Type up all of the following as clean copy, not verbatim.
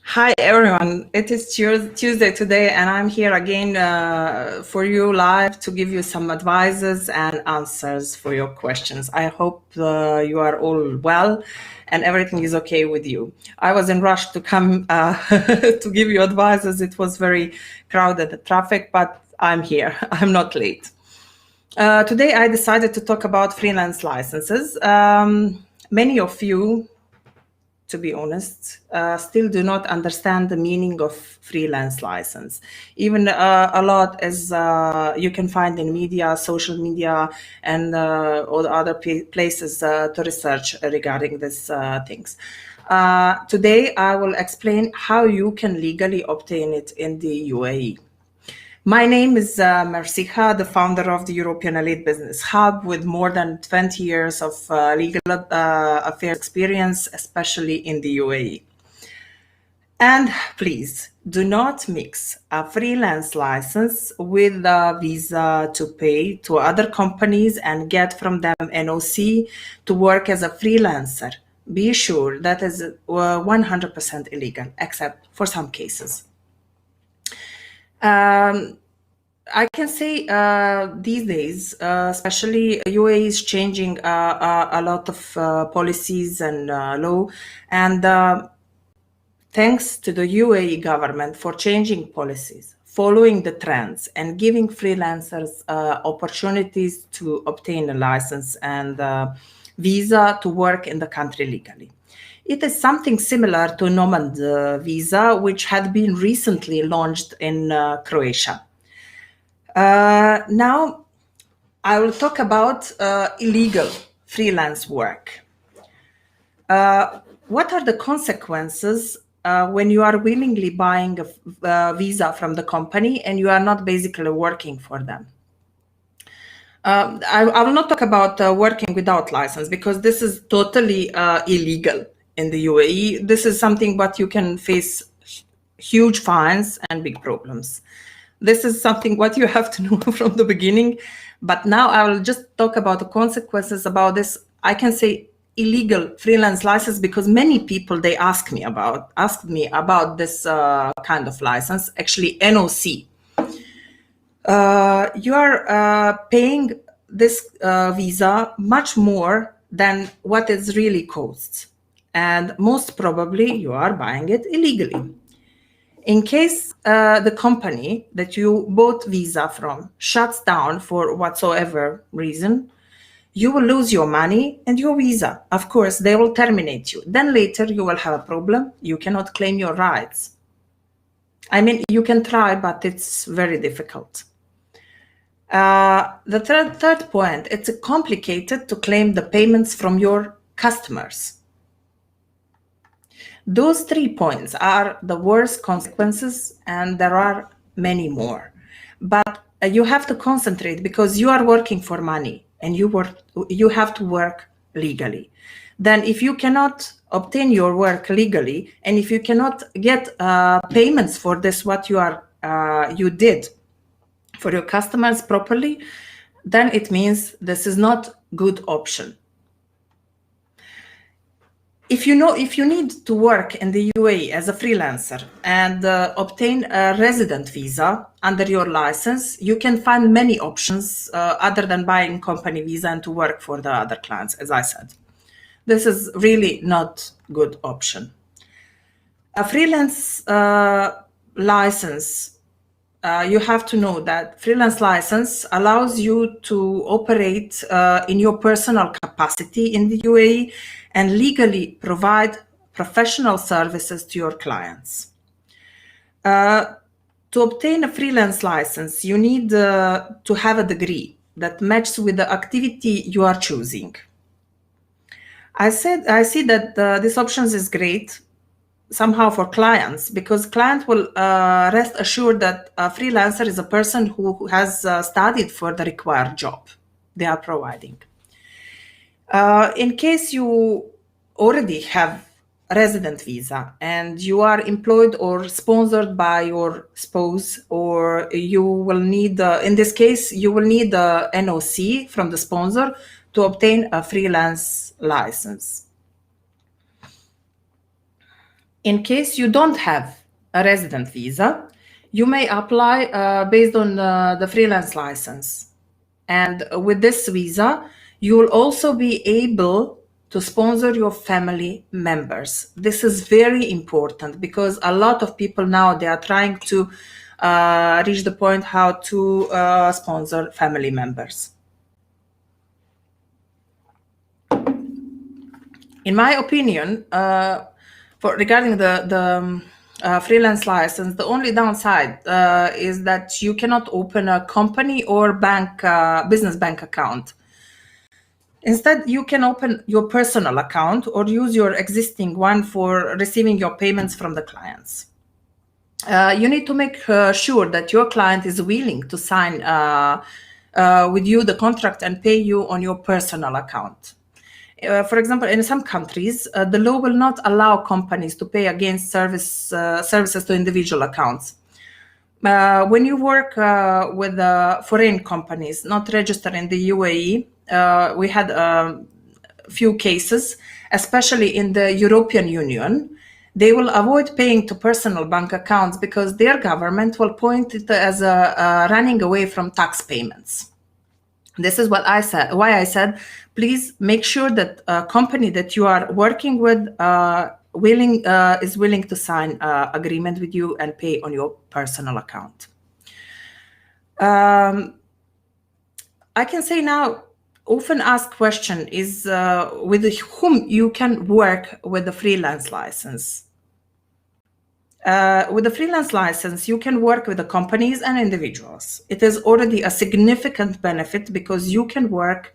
Hi everyone, it is Tuesday today and I'm here again for you live to give you some advices and answers for your questions. I hope you are all well and everything is okay with you. I was in rush to come to give you advices. It was very crowded traffic, but I'm here. I'm not late. Today I decided to talk about freelance licenses. Many of you, to be honest, still do not understand the meaning of freelance license. Even a lot as you can find in media, social media, and all the other places to research regarding these things. Today, I will explain how you can legally obtain it in the UAE. My name is Mersiha, the founder of the European Elite Business Hub, with more than 20 years of legal affairs experience, especially in the UAE. And please do not mix a freelance license with a visa to pay to other companies and get from them NOC to work as a freelancer. Be sure that is 100% illegal, except for some cases. I can say these days, especially UAE is changing a lot of policies and law, and thanks to the UAE government for changing policies, following the trends, and giving freelancers opportunities to obtain a license and visa to work in the country legally. It is something similar to Nomad visa, which had been recently launched in Croatia. Now, I will talk about illegal freelance work. What are the consequences when you are willingly buying a visa from the company and you are not basically working for them? I will not talk about working without license because this is totally illegal in the UAE. This is something but you can face huge fines and big problems. This is something what you have to know from the beginning. But now I will just talk about the consequences about this. I can say illegal freelance license because many people they asked me about this kind of license, actually NOC. You are paying this visa much more than what it really costs. And most probably you are buying it illegally. In case the company that you bought visa from shuts down for whatsoever reason, you will lose your money and your visa. Of course, they will terminate you. Then later you will have a problem. You cannot claim your rights. I mean, you can try, but it's very difficult. The third point, it's complicated to claim the payments from your customers. Those 3 points are the worst consequences, and there are many more. But you have to concentrate because you are working for money and you have to work legally. Then if you cannot obtain your work legally and if you cannot get payments for this, what you did for your customers properly, then it means this is not good option. If you need to work in the UAE as a freelancer and obtain a resident visa under your license, you can find many options other than buying company visa and to work for the other clients, as I said. This is really not good option. A freelance license, you have to know that freelance license allows you to operate in your personal capacity in the UAE and legally provide professional services to your clients. To obtain a freelance license, you need to have a degree that matches with the activity you are choosing. I see that this option is great somehow for clients because client will rest assured that a freelancer is a person who has studied for the required job they are providing. In case you already have a resident visa and you are employed or sponsored by your spouse, or you will need, in this case, you will need the NOC from the sponsor to obtain a freelance license. In case you don't have a resident visa, you may apply based on the freelance license. And with this visa, you will also be able to sponsor your family members. This is very important because a lot of people now, they are trying to reach the point how to sponsor family members. In my opinion, regarding the freelance license, the only downside is that you cannot open a company or business bank account. Instead, you can open your personal account or use your existing one for receiving your payments from the clients. You need to make sure that your client is willing to sign with you the contract and pay you on your personal account. For example, in some countries, the law will not allow companies to pay against services to individual accounts. When you work with foreign companies not registered in the UAE, we had a few cases, especially in the European Union. They will avoid paying to personal bank accounts because their government will point it as running away from tax payments. This is what I said. Why I said, please make sure that a company that you are working with is willing to sign agreement with you and pay on your personal account. I can say now, often asked question is with whom you can work with the freelance license. With the freelance license, you can work with the companies and individuals. It is already a significant benefit because you can work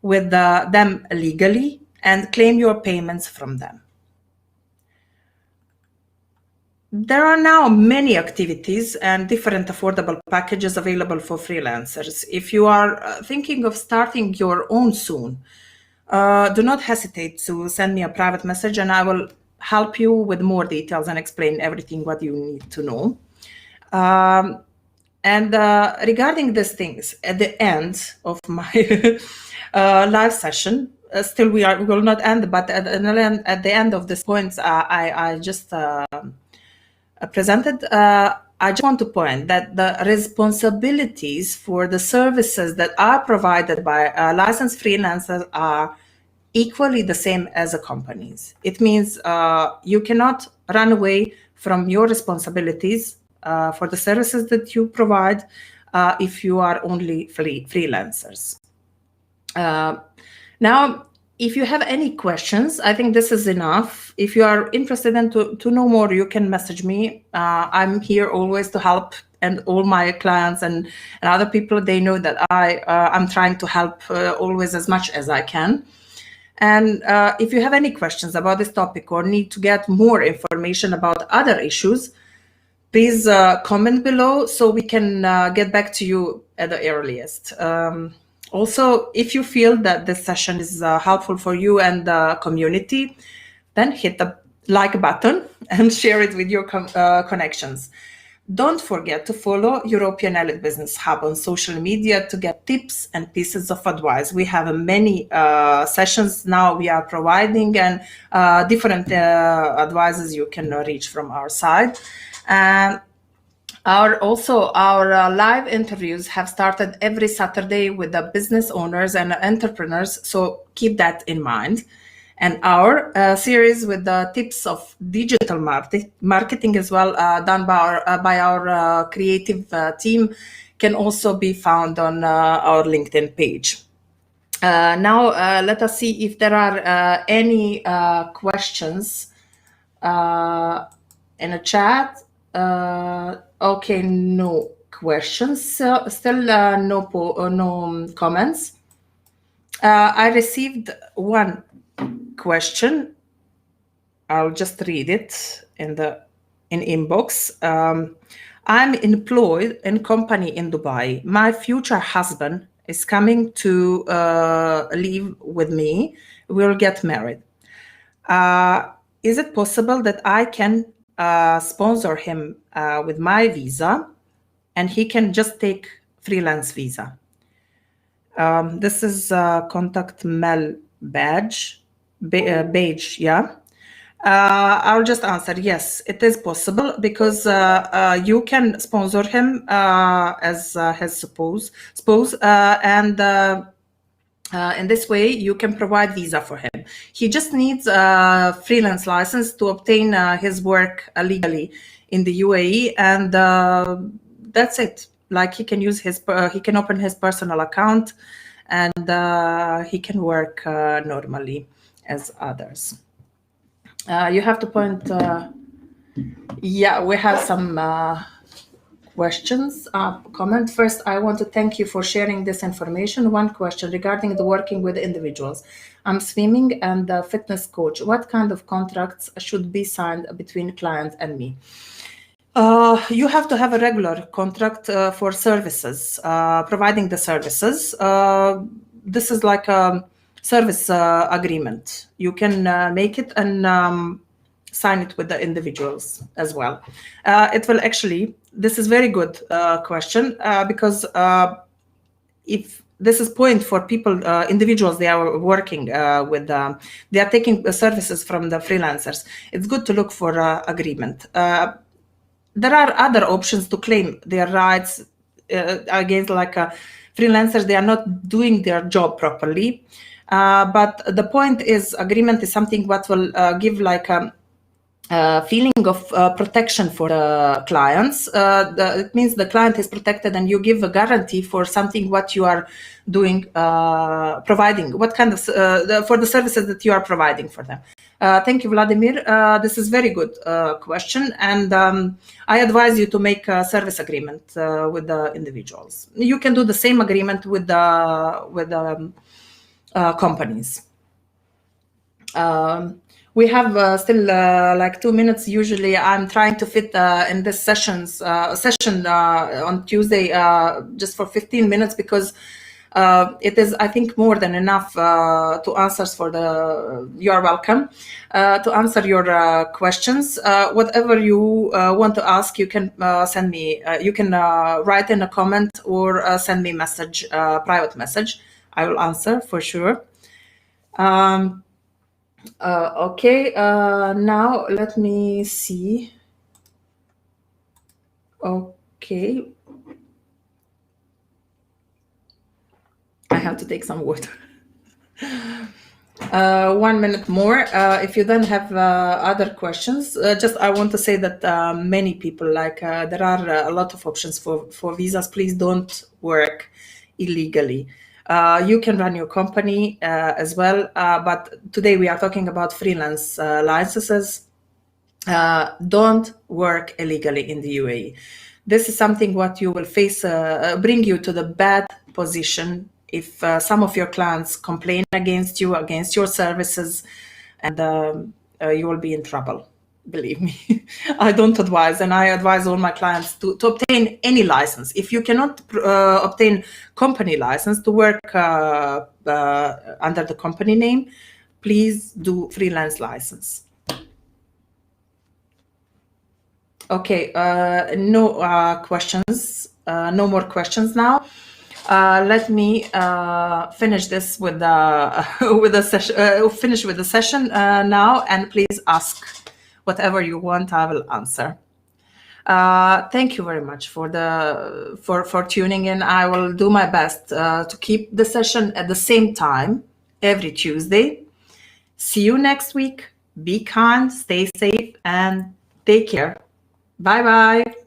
with them legally and claim your payments from them. There are now many activities and different affordable packages available for freelancers. If you are thinking of starting your own soon, do not hesitate to send me a private message and I will help you with more details and explain everything what you need to know. Regarding these things, at the end of my live session, still we will not end, but at the end of this points I just presented, I just want to point that the responsibilities for the services that are provided by licensed freelancers are equally the same as the companies. It means you cannot run away from your responsibilities for the services that you provide if you are only freelancers. Now, if you have any questions, I think this is enough. If you are interested in to know more, you can message me. I'm here always to help, and all my clients and other people, they know that I'm trying to help always as much as I can. And if you have any questions about this topic or need to get more information about other issues, please comment below so we can get back to you at the earliest. Also, if you feel that this session is helpful for you and the community, then hit the like button and share it with your connections. Don't forget to follow European Elite Business Hub on social media to get tips and pieces of advice. We have many sessions now we are providing and different advices you can reach from our side. Our live interviews have started every Saturday with the business owners and entrepreneurs, so keep that in mind. And our series with the tips of digital marketing as well, done by our creative team, can also be found on our LinkedIn page. Now, let us see if there are any questions in the chat. Okay, no questions. Still no comments. I received one question. I'll just read it in inbox. I'm employed in company in Dubai. My future husband is coming to live with me. We'll get married. Is it possible that I can sponsor him with my visa and he can just take freelance visa? This is contact Mel Badge, yeah. I'll just answer yes, it is possible because you can sponsor him as his spouse, and in this way you can provide visa for him. He just needs a freelance license to obtain his work legally in the UAE, and that's it. Like he can use his, he can open his personal account, and he can work normally as others. You have to point. Yeah, we have some questions. Comment first. I want to thank you for sharing this information. One question regarding the working with individuals. I'm swimming and a fitness coach. What kind of contracts should be signed between client and me? You have to have a regular contract for services, providing the services. This is like a service agreement. You can make it and sign it with the individuals as well. It will actually, this is very good question because if this is point for people, individuals, they are working with, they are taking services from the freelancers. It's good to look for agreement. There are other options to claim their rights against, like freelancers. They are not doing their job properly. But the point is, agreement is something what will give like a feeling of protection for the clients. It means the client is protected and you give a guarantee for something what you are doing, providing, what kind of, for the services that you are providing for them. Thank you, Vladimir. This is very good question. And I advise you to make a service agreement with the individuals. You can do the same agreement with the companies. We have still like 2 minutes. Usually I'm trying to fit in this session on Tuesday just for 15 minutes because it is, I think, more than enough to answers for the, you are welcome, to answer your questions. Whatever you want to ask, you can send me, you can write in a comment or send me message, private message. I will answer for sure. Okay, now let me see. Okay. I have to take some water. 1 minute more. If you then have other questions, just I want to say that many people, like there are a lot of options for visas. Please don't work illegally. You can run your company as well, but today we are talking about freelance licenses. Don't work illegally in the UAE. This is something what you will face, bring you to the bad position if some of your clients complain against you, against your services, and you will be in trouble. Believe me. I don't advise, and I advise all my clients to obtain any license. If you cannot obtain company license to work under the company name, please do freelance license. Okay, no questions, no more questions now. Let me finish this with the with the session. Finish with the session now, and please ask whatever you want. I will answer. Thank you very much for tuning in. I will do my best to keep the session at the same time every Tuesday. See you next week. Be kind, stay safe, and take care. Bye bye.